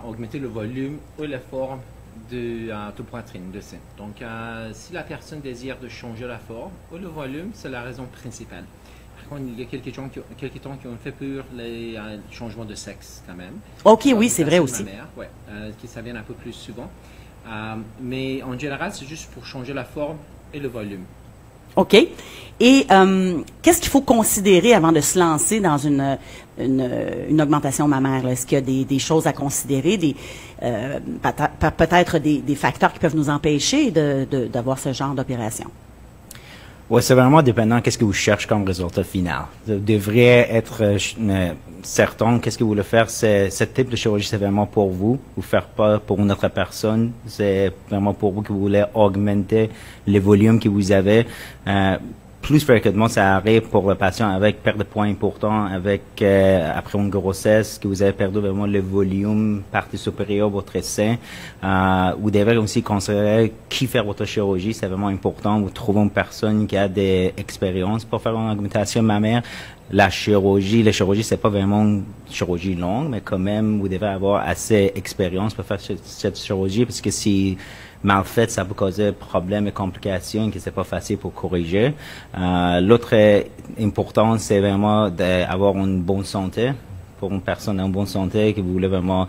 augmenter le volume ou la forme de poitrine, de sein. Donc, si la personne désire de changer la forme ou le volume, c'est la raison principale. Par contre, il y a quelques temps qui ont fait pour les changements de sexe quand même. OK, oui, c'est vrai aussi. Ouais, qui ça vient un peu plus souvent. Mais en général, c'est juste pour changer la forme et le volume. OK. Et qu'est-ce qu'il faut considérer avant de se lancer dans une augmentation mammaire? Est-ce qu'il y a des choses à considérer, peut-être des facteurs qui peuvent nous empêcher d'avoir ce genre d'opération? Oui, c'est vraiment dépendant qu'est-ce que vous cherchez comme résultat final. Vous devriez être certain qu'est-ce que vous voulez faire. Ce type de chirurgie, c'est vraiment pour vous. Vous ne faites pas pour une autre personne. C'est vraiment pour vous que vous voulez augmenter le volume que vous avez. Plus fréquemment, ça arrive pour le patient avec perte de poids important, avec après une grossesse, que vous avez perdu vraiment le volume, partie supérieure de votre sein. Vous devez aussi considérer qui fait votre chirurgie. C'est vraiment important. Vous trouvez une personne qui a des expériences pour faire une augmentation mammaire. La chirurgie, c'est pas vraiment une chirurgie longue, mais quand même, vous devez avoir assez d'expérience pour faire cette chirurgie, parce que si mal faite, ça peut causer problèmes et complications que c'est pas facile pour corriger. L'autre important, c'est vraiment d'avoir une bonne santé. Pour une personne en bonne santé, que vous voulez vraiment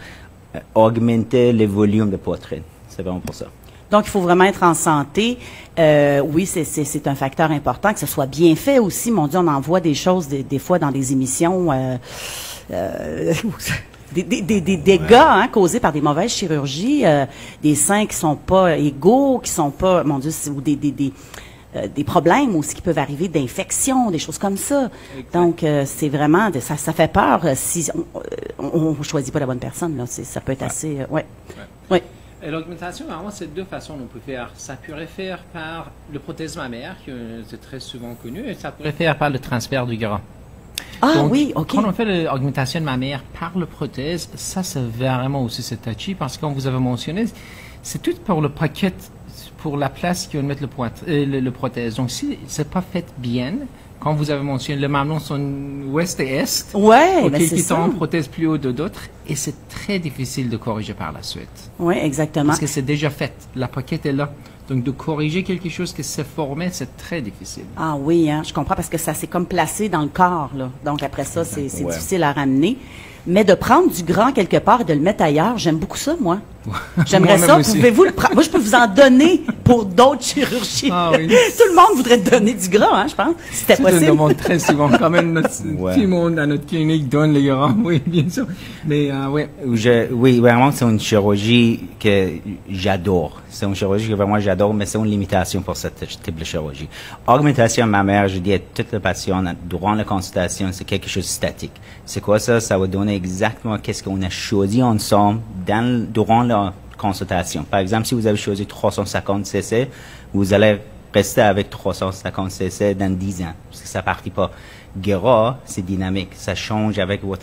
augmenter le volume de poitrine. C'est vraiment pour ça. Donc, il faut vraiment être en santé. Oui, c'est un facteur important, que ce soit bien fait aussi. Mon Dieu, on en voit des choses des fois dans des émissions, des dégâts causés par des mauvaises chirurgies, des seins qui sont pas égaux, qui sont pas, mon Dieu, ou des problèmes aussi qui peuvent arriver, d'infections, des choses comme ça. Exact. Donc, c'est vraiment, ça fait peur si on choisit pas la bonne personne. Là, ça peut être assez, ouais. L'augmentation, vraiment, c'est deux façons qu'on peut faire. Ça pourrait faire par le prothèse mammaire, qui est très souvent connu, et ça pourrait faire par le transfert du gras. Ah donc, oui, OK. Quand on fait l'augmentation mammaire par le prothèse, ça c'est vraiment aussi c'est touchy, parce que comme vous avez mentionné, c'est tout pour le pocket, pour la place qu'on met le prothèse. Donc, si c'est pas fait bien, quand vous avez mentionné, les mamelons sont ouest et est. Ouais, mais c'est qui ça. sont en prothèse plus haut de d'autres, et c'est très difficile de corriger par la suite. Oui, exactement. Parce que c'est déjà fait. La pocket est là. Donc, de corriger quelque chose qui s'est formé, c'est très difficile. Ah oui, je comprends, parce que ça s'est comme placé dans le corps, là. Donc, après ça, c'est difficile à ramener. Mais de prendre du gras quelque part et de le mettre ailleurs, j'aime beaucoup ça, moi. J'aimerais ça. Pouvez-vous le prendre? Moi, je peux vous en donner pour d'autres chirurgies. Ah, oui. Tout le monde voudrait donner du gras, je pense. C'était possible. Je demande très souvent. Quand même, tout le monde à notre clinique donne les gras. Oui, bien sûr. Mais, oui, vraiment, c'est une chirurgie que j'adore. C'est une chirurgie que vraiment j'adore, mais c'est une limitation pour ce type de chirurgie. Augmentation mammaire, je dis à toutes les patients, durant la consultation, c'est quelque chose de statique. C'est quoi ça? Ça va donner exactement qu'est-ce qu'on a choisi ensemble durant la consultation. Par exemple, si vous avez choisi 350 cc, vous allez rester avec 350 cc dans 10 ans, parce que ça ne partit pas. Gras, c'est dynamique. Ça change avec vous.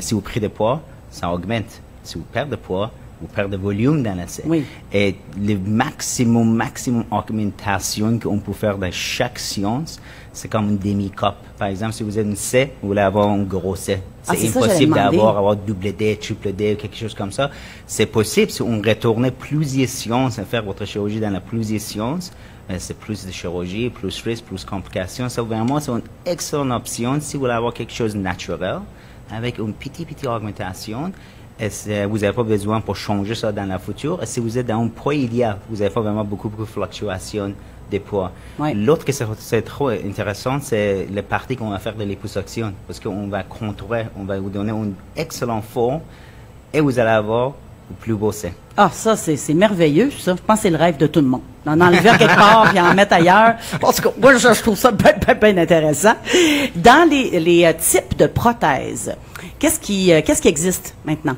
Si vous prenez de poids, ça augmente. Si vous perdez de poids, vous perdez de volume dans la selle. Oui. Et le maximum augmentation qu'on peut faire dans chaque séance, c'est comme une demi-cup. Par exemple, si vous êtes une C, vous voulez avoir un gros C. C'est impossible d'avoir double D, triple D, quelque chose comme ça. C'est possible si on retourne plusieurs séances à faire votre chirurgie dans la plusieurs séances. C'est plus de chirurgie, plus risque, plus complications. Ça, vraiment, c'est une excellente option si vous voulez avoir quelque chose de naturel avec une petite augmentation. Vous n'avez pas besoin pour changer ça dans la future. Et si vous êtes dans un poids idéal, vous n'avez pas vraiment beaucoup de fluctuations des poids. Ouais. L'autre que c'est trop intéressant, c'est la partie qu'on va faire de liposuction. Parce qu'on va contourer, on va vous donner une excellente forme et vous allez avoir le plus beau sein. Ah, ça, c'est merveilleux, ça. Je pense que c'est le rêve de tout le monde. D'en enlever quelque part et en mettre ailleurs. Parce que moi, je trouve ça bien intéressant. Dans les types de prothèses, qu'est-ce qui existe maintenant?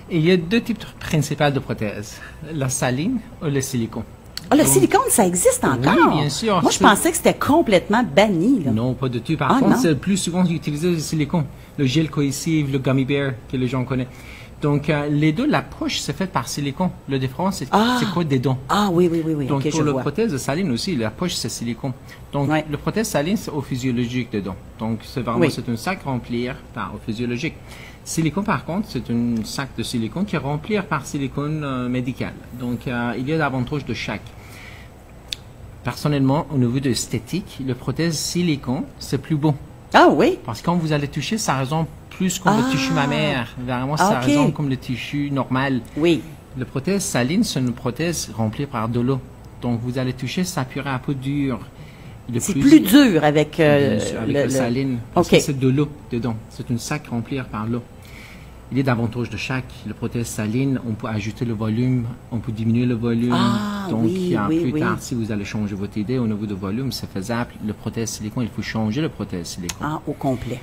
Il y a deux types principaux de prothèses. La saline ou le silicone. Ah, le silicone, ça existe encore? Oui, bien sûr. Moi, je pensais que c'était complètement banni, là. Non, pas du tout. Par contre, c'est le plus souvent utilisé le silicone. Le gel cohésif, le gummy bear, que les gens connaissent. Donc, les deux, l'approche, c'est faite par silicone. La différence, c'est quoi des dents? Ah, oui. Donc, okay, pour la prothèse de saline aussi, l'approche, c'est silicone. Donc, le prothèse saline, c'est au physiologique dedans. Donc, c'est vraiment, c'est un sac remplir au physiologique. Silicone, par contre, c'est un sac de silicone qui est rempli par silicone médical. Donc, il y a l'avantage de chaque. Personnellement, au niveau de l'esthétique, le prothèse silicone, c'est plus beau. Ah oui? Parce que quand vous allez toucher, ça résonne plus comme le tissu mammaire. Vraiment, ça résonne comme le tissu normal. Oui. Le prothèse saline, c'est une prothèse remplie par de l'eau. Donc, vous allez toucher, ça purée un peu dur. C'est plus dur avec, le saline. Parce que c'est de l'eau dedans. C'est un sac rempli par l'eau. Il y a davantage de chaque. Le prothèse saline, on peut ajouter le volume, on peut diminuer le volume. Donc, plus tard, si vous allez changer votre idée au niveau du volume, c'est faisable. Le prothèse silicone, il faut changer le prothèse silicone. Ah, au complet.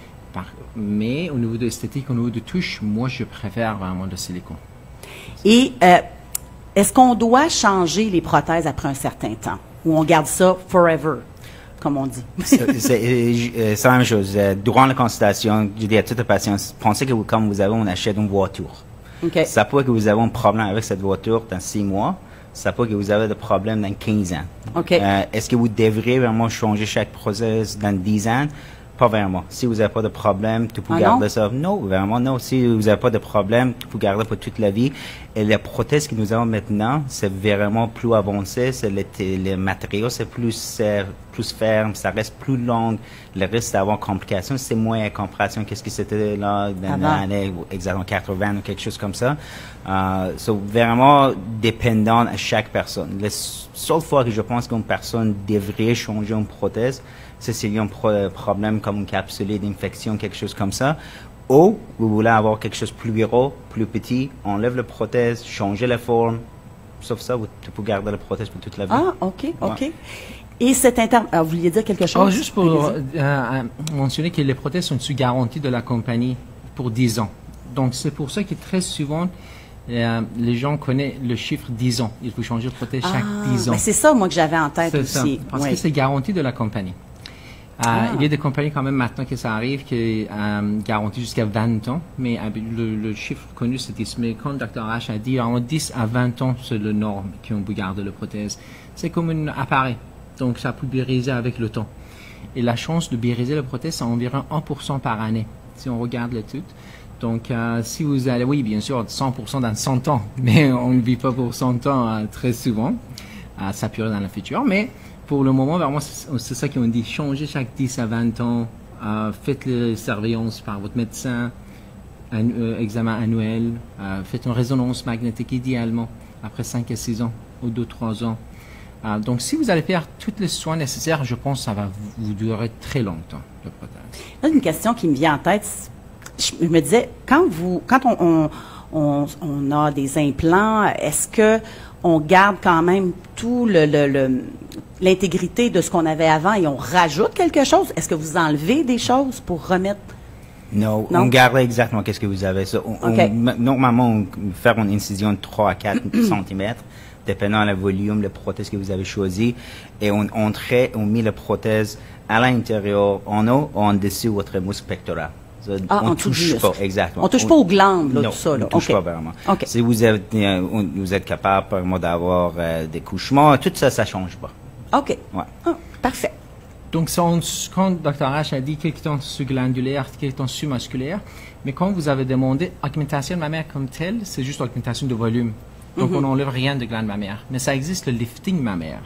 Mais au niveau de l'esthétique, au niveau de touche, moi, je préfère vraiment le silicone. Et est-ce qu'on doit changer les prothèses après un certain temps? Ou on garde ça forever, comme on dit? C'est la même chose. Durant la consultation, je dis à toute la patiente, pensez que comme vous avez, on achète une voiture. Okay. Ça peut que vous avez un problème avec cette voiture dans 6 mois. Ça peut que vous avez des problèmes dans 15 ans. Okay. Est-ce que vous devriez vraiment changer chaque prothèse dans 10 ans? Pas vraiment. Si vous n'avez pas de problème, tu peux garder ça. Non, vraiment non. Si vous n'avez pas de problème, tu peux garder pour toute la vie. Et les prothèses que nous avons maintenant, c'est vraiment plus avancé. C'est les matériaux, c'est plus ferme, ça reste plus long. Le risque d'avoir complications, c'est moins en comparaison qu'est-ce que c'était là dans l'année exactement 80 ou quelque chose comme ça. C'est vraiment dépendant à chaque personne. La seule fois que je pense qu'une personne devrait changer une prothèse, c'est s'il y a un problème comme une capsule d'infection, quelque chose comme ça. Ou vous voulez avoir quelque chose de plus gros, plus petit, enlève la prothèse, changez la forme. Sauf ça, tu peux garder la prothèse pour toute la vie. Ah, OK. Et vous vouliez dire quelque chose? Juste pour mentionner que les prothèses sont sous garantie de la compagnie pour 10 ans. Donc, c'est pour ça que très souvent, les gens connaissent le chiffre 10 ans. Il faut changer de prothèse chaque 10 ans. Ben c'est ça, moi, que j'avais en tête aussi. Ça, parce que c'est garanti de la compagnie. Il y a des compagnies quand même maintenant que ça arrive qui garantissent jusqu'à 20 ans, mais le chiffre connu c'est 10. Mais quand Dr. H a dit en 10 à 20 ans, c'est le norme qu'on peut garder la prothèse. C'est comme un appareil, donc ça peut briser avec le temps. Et la chance de briser la prothèse, c'est environ 1% par année, si on regarde l'étude. Donc, si vous allez, oui, bien sûr, 100% dans 100 ans, mais on ne vit pas pour 100 ans très souvent, ça peut dans le futur, mais pour le moment, vraiment, c'est ça qu'on dit. Changez chaque 10 à 20 ans. Faites les surveillances par votre médecin, examen annuel. Faites une résonance magnétique idéalement après 5 à 6 ans ou 2-3 ans. Donc, si vous allez faire tous les soins nécessaires, je pense que ça va vous durer très longtemps, le prothèse. Là, une question qui me vient en tête. Je me disais, quand on a des implants, est-ce que on garde quand même tout l'intégrité de ce qu'on avait avant et on rajoute quelque chose? Est-ce que vous enlevez des choses pour remettre? Non, on garde exactement qu'est-ce que vous avez. Normalement, on fait une incision de 3 à 4 cm, dépendant du volume, la prothèse que vous avez choisi, et on met la prothèse à l'intérieur, en haut ou en dessous de votre muscle pectoral. On ne touche pas, exactement. On touche pas aux glandes, là, non, tout ça. Là. On ne touche pas vraiment. Si vous êtes capable d'avoir des couchements, tout ça, ça ne change pas. OK. Ouais. Parfait. Donc, quand Dr. H a dit qu'il est sous-glandulaire, qu'il est sous-musculaire, mais quand vous avez demandé augmentation mammaire comme telle, c'est juste augmentation de volume. Donc, on n'enlève rien de glande mammaire. Mais ça existe le lifting mammaire.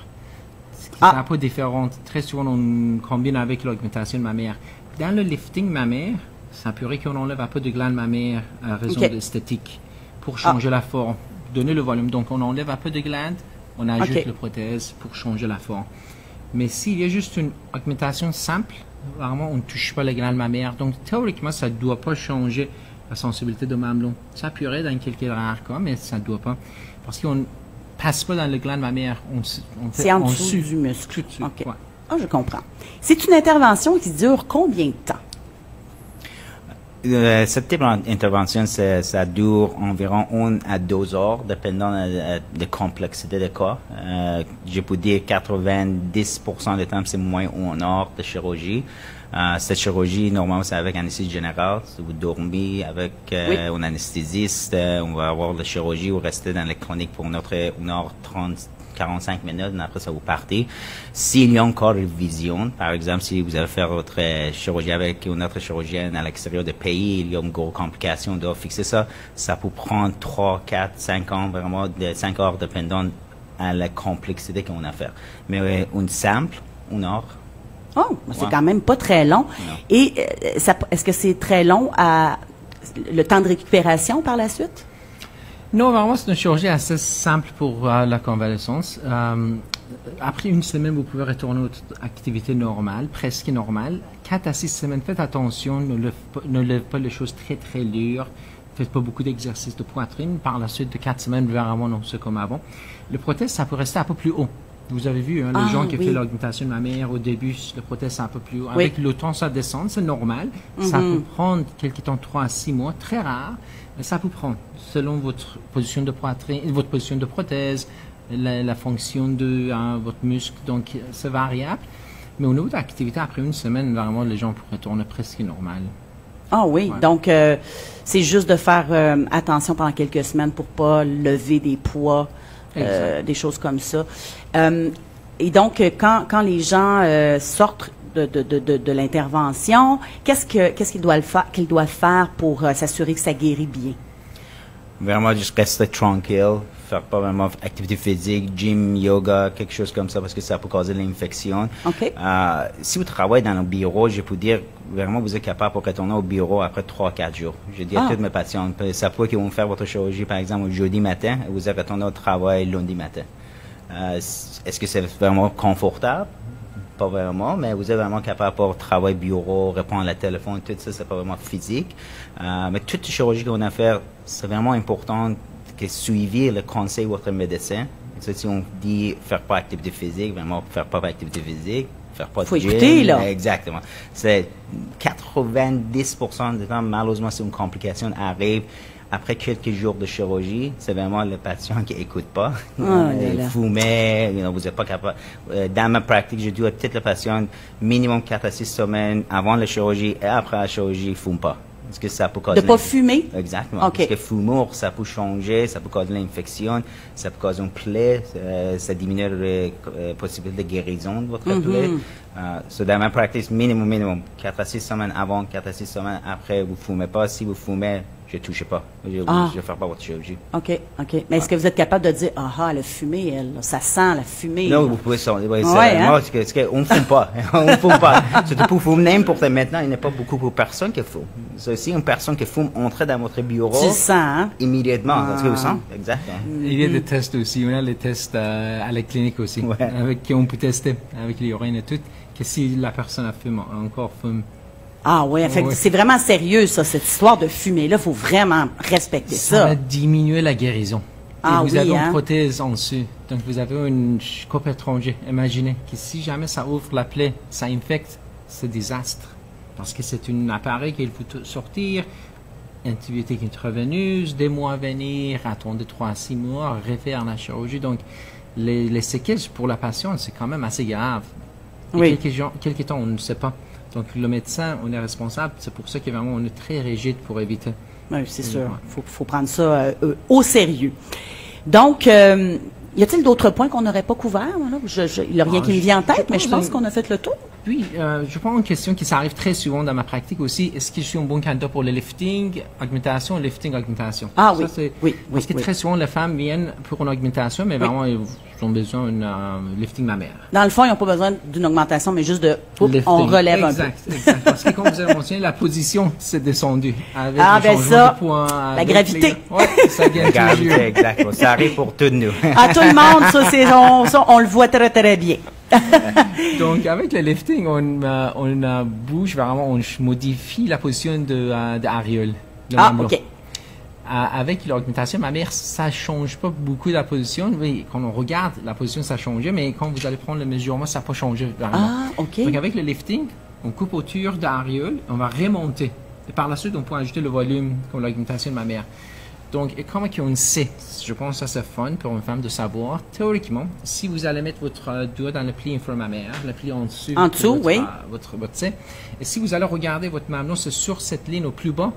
C'est un peu différent. Très souvent, on combine avec l'augmentation mammaire. Dans le lifting mammaire, ça peut qu'on enlève un peu de glande mammaire à raison d'esthétique pour changer la forme, donner le volume. Donc, on enlève un peu de glande, on ajoute la prothèse pour changer la forme. Mais s'il y a juste une augmentation simple, vraiment, on ne touche pas la glande mammaire. Donc, théoriquement, ça ne doit pas changer la sensibilité de mamelon. Ça peut être dans quelques rares cas, mais ça ne doit pas. Parce qu'on ne passe pas dans le glande mammaire. C'est en dessous du muscle. Okay. Ouais. Je comprends. C'est une intervention qui dure combien de temps? Ce type d'intervention, ça dure environ 1 à 2 heures, dépendant de la complexité du cas. Je peux dire 90% du temps, c'est moins 1 heure de chirurgie. Cette chirurgie, normalement, c'est avec anesthésie générale. Si vous dormez avec un anesthésiste, on va avoir la chirurgie ou rester dans la clinique pour 1h30, 45 minutes, et après ça, vous partez. S'il y a encore une vision, par exemple, si vous allez faire votre chirurgie avec une autre chirurgienne à l'extérieur du pays, il y a une grosse complication de fixer ça, ça peut prendre 3, 4, 5 ans, vraiment, 5 heures, dépendant à la complexité qu'on a à faire. Mais une simple, 1 heure. Oh, c'est quand même pas très long. Non. Et est-ce que c'est très long le temps de récupération par la suite? Non, vraiment, c'est une chirurgie assez simple pour la convalescence. Après 1 semaine, vous pouvez retourner à votre activité normale, presque normale. 4 à 6 semaines, faites attention, ne lève pas les choses très, très dures. Faites pas beaucoup d'exercices de poitrine. Par la suite de 4 semaines, vraiment, non, c'est comme avant. Le prothèse, ça peut rester un peu plus haut. Vous avez vu, hein, les gens qui ont fait l'augmentation mammaire, au début, le prothèse, c'est un peu plus haut. Avec le temps, ça descend, c'est normal. Ça peut prendre quelque temps, 3 à 6 mois, très rare, mais ça peut prendre, selon votre position de poitrine, votre position de prothèse, la fonction de votre muscle, donc c'est variable. Mais au niveau de l'activité, après 1 semaine, vraiment, les gens pourraient tourner presque normal. Ah oui, donc c'est juste de faire attention pendant quelques semaines pour pas lever des poids, des choses comme ça. Et donc, quand les gens sortent de l'intervention, qu'est-ce qu'ils doivent faire pour s'assurer que ça guérit bien? Vraiment, juste rester tranquille, faire pas vraiment activité physique, gym, yoga, quelque chose comme ça, parce que ça peut causer l'infection. OK. Si vous travaillez dans un bureau, je peux dire, vraiment, vous êtes capable de retourner au bureau après 3-4 jours. Je dis à toutes mes patients, ça peut qu'ils vont faire votre chirurgie, par exemple, jeudi matin, et vous êtes retourné au travail lundi matin. Est-ce que c'est vraiment confortable? Pas vraiment, mais vous êtes vraiment capable de travailler bureau, répondre à la téléphone, tout ça, c'est pas vraiment physique. Mais toute chirurgie qu'on a à faire, c'est vraiment important que suivre le conseil de votre médecin. Et si on dit faire pas activité physique, vraiment faire pas activité physique, faire pas de gym. Écouter, là. Exactement. C'est 90% du temps, malheureusement, si une complication arrive, après quelques jours de chirurgie, c'est vraiment le patient qui écoute pas. Fumer, vous n'êtes pas capable. Dans ma pratique, je dis à tous les patients, minimum 4 à 6 semaines avant la chirurgie et après la chirurgie, ils ne fument pas. Parce que ça peut causer... De pas fumer? Exactement. Okay. Parce que fumer, ça peut changer, ça peut causer l'infection, ça peut causer une plaie, ça diminue la possibilité de guérison de votre plaie. Dans ma pratique, minimum 4 à 6 semaines avant, 4 à 6 semaines après, vous ne fumez pas. Si vous fumez, je ne touche pas. Je ne vais faire pas votre chirurgie. OK. Mais est-ce que vous êtes capable de dire, elle a fumé, elle, ça sent la fumée? Non, vous pouvez sortir. Ouais, on ne fume pas. On ne fume pas. Surtout pour fumer, n'importe maintenant, il n'y a pas beaucoup de personnes qui fument. C'est aussi une personne qui fume entrer dans votre bureau. Tu le sens, hein? Immédiatement. Est-ce que vous sentez? Exactement. Il y a des tests aussi. On a les tests à la clinique aussi. Avec on peut tester avec l'urine et tout. Que si la personne a fumé, encore fume. Ah oui, c'est vraiment sérieux, ça, cette histoire de fumée-là. Il faut vraiment respecter ça. Ça va diminuer la guérison. Ah vous avez oui, une prothèse en dessus. Donc, vous avez une coupe étrangère. Imaginez que si jamais ça ouvre la plaie, ça infecte, c'est désastre. Parce que c'est un appareil qu'il faut sortir, antibiotiques intraveineuses, des mois à venir, attendre 3 à 6 mois, refaire la chirurgie. Donc, les séquelles pour la patiente, c'est quand même assez grave. Et quelques temps, on ne sait pas. Donc, le médecin, on est responsable. C'est pour ça qu'on est très rigide pour éviter. Oui, c'est sûr. Il faut prendre ça au sérieux. Donc, y a-t-il d'autres points qu'on n'aurait pas couverts? Il n'y a rien qui me vient en tête, mais je pense qu'on a fait le tour. Oui, je prends une question qui s'arrive très souvent dans ma pratique aussi. Est-ce que je suis un bon candidat pour le lifting, augmentation, augmentation? Ah ça, oui. Parce que très souvent, les femmes viennent pour une augmentation, mais vraiment, ils ont besoin d'un lifting mammaire. Dans le fond, ils n'ont pas besoin d'une augmentation, mais juste on relève un peu. Exact. Parce que comme vous avez mentionné, la position s'est descendue. Avec ça, de poids, la gravité. Oui, ça vient toujours. Exactement. Ça arrive pour tous nous. À tout le monde, on le voit très, très bien. Donc, avec le lifting, on bouge vraiment, on modifie la position de aréole. OK. Avec l'augmentation mammaire, ça ne change pas beaucoup la position. Oui, quand on regarde, la position, ça change, mais quand vous allez prendre le mesurement, ça n'a pas changé vraiment. OK. Donc, avec le lifting, on coupe autour de l'aréole, on va remonter. Et par la suite, on peut ajouter le volume comme l'augmentation mammaire. Donc, comment qu'on sait? Je pense que ça c'est fun pour une femme de savoir. Théoriquement, si vous allez mettre votre doigt dans le pli inframammaire, le pli en dessous. En dessous, oui. Votre sein. Et si vous allez regarder votre mamelon, c'est sur cette ligne au plus bas,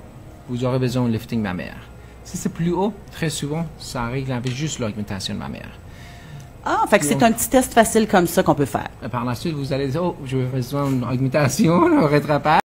vous aurez besoin de lifting mammaire. Si c'est plus haut, très souvent, ça règle avec juste l'augmentation mammaire. Ah, fait que c'est un petit test facile comme ça qu'on peut faire. Par la suite, vous allez dire, oh, j'ai besoin d'une augmentation, un rattrapage.